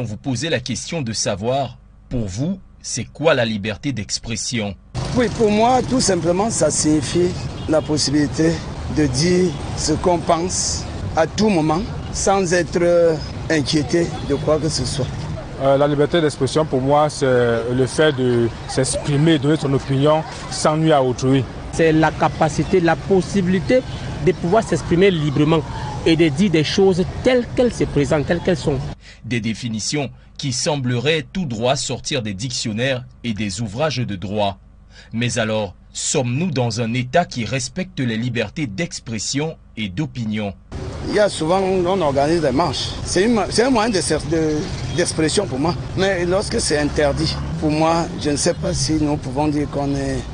On vous posait la question de savoir, pour vous, c'est quoi la liberté d'expression? Oui, pour moi, tout simplement, ça signifie la possibilité de dire ce qu'on pense à tout moment, sans être inquiété de quoi que ce soit. La liberté d'expression, pour moi, c'est le fait de s'exprimer, de donner son opinion sans nuire à autrui. C'est la capacité, la possibilité de pouvoir s'exprimer librement et de dire des choses telles qu'elles se présentent, telles qu'elles sont. Des définitions qui sembleraient tout droit sortir des dictionnaires et des ouvrages de droit. Mais alors, sommes-nous dans un État qui respecte les libertés d'expression et d'opinion? Il y a souvent, on organise des marches. C'est un moyen d'expression pour moi. Mais lorsque c'est interdit, pour moi, je ne sais pas si nous pouvons dire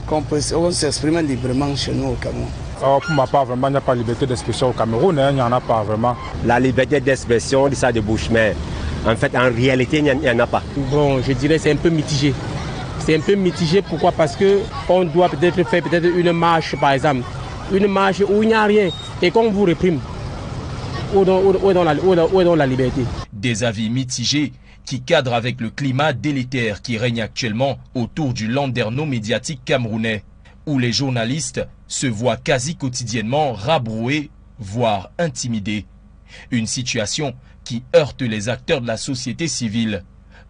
qu'on peut s'exprimer librement chez nous au Cameroun. Pour ma part, vraiment, il n'y a pas de liberté d'expression au Cameroun, il n'y en a pas vraiment. La liberté d'expression, ça de bouche, mais en fait, en réalité, il n'y en a pas. Bon, je dirais c'est un peu mitigé. C'est un peu mitigé, pourquoi? Parce qu'on doit peut-être faire une marche, par exemple. Une marche où il n'y a rien et qu'on vous réprime. Où est dans la liberté? Des avis mitigés qui cadrent avec le climat délétère qui règne actuellement autour du landerneau médiatique camerounais, où les journalistes se voient quasi quotidiennement rabroués, voire intimidés. Une situation qui heurte les acteurs de la société civile.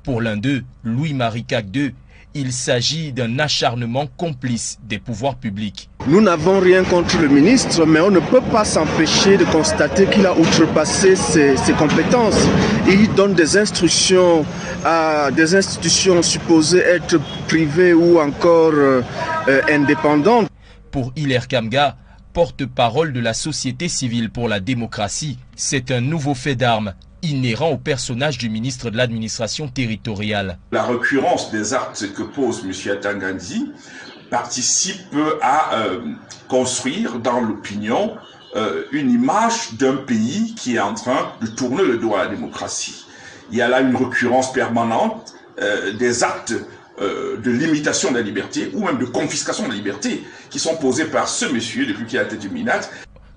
Pour l'un d'eux, Louis-Marie Cagdeux, il s'agit d'un acharnement complice des pouvoirs publics. Nous n'avons rien contre le ministre, mais on ne peut pas s'empêcher de constater qu'il a outrepassé ses compétences. Il donne des instructions à des institutions supposées être privées ou encore indépendantes. Pour Hilaire Kamga, porte-parole de la société civile pour la démocratie, c'est un nouveau fait d'armes inhérent au personnage du ministre de l'administration territoriale. La récurrence des actes que pose M. Atangandji participe à construire dans l'opinion une image d'un pays qui est en train de tourner le dos à la démocratie. Il y a là une récurrence permanente des actes de limitation de la liberté ou même de confiscation de la liberté qui sont posés par ce monsieur depuis qu'il a été du MINAT.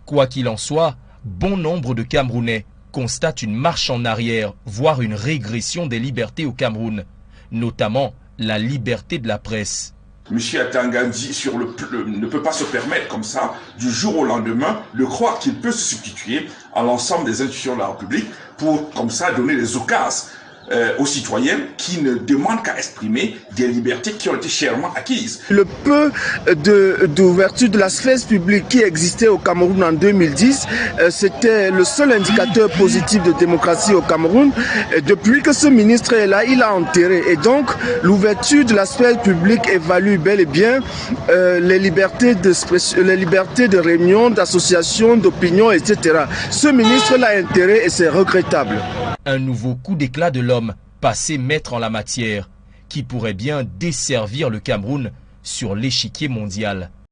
Quoi qu'il en soit, bon nombre de Camerounais constate une marche en arrière, voire une régression des libertés au Cameroun, notamment la liberté de la presse. M. Atangandji ne peut pas se permettre comme ça, du jour au lendemain, de croire qu'il peut se substituer à l'ensemble des institutions de la République pour comme ça donner les occasions aux citoyens qui ne demandent qu'à exprimer des libertés qui ont été chèrement acquises. Le peu d'ouverture de la sphère publique qui existait au Cameroun en 2010, c'était le seul indicateur positif de démocratie au Cameroun. Et depuis que ce ministre est là, il a enterré. Et donc, l'ouverture de la sphère publique évalue bel et bien les libertés d'expression, les libertés de réunion, d'association, d'opinion, etc. Ce ministre l'a enterré et c'est regrettable. Un nouveau coup d'éclat de l'homme passé maître en la matière qui pourrait bien desservir le Cameroun sur l'échiquier mondial.